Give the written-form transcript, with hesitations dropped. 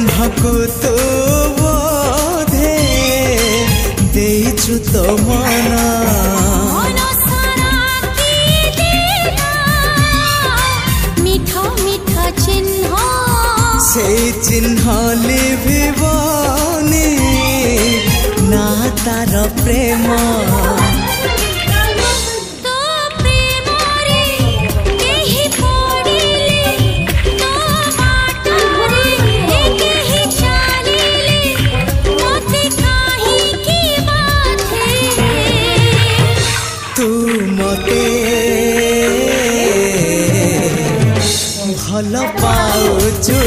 जह्माको तो बोधे देइछु तो मना से चिन्ह लिभिबनी ना तार प्रेम तू मते भल पाउछु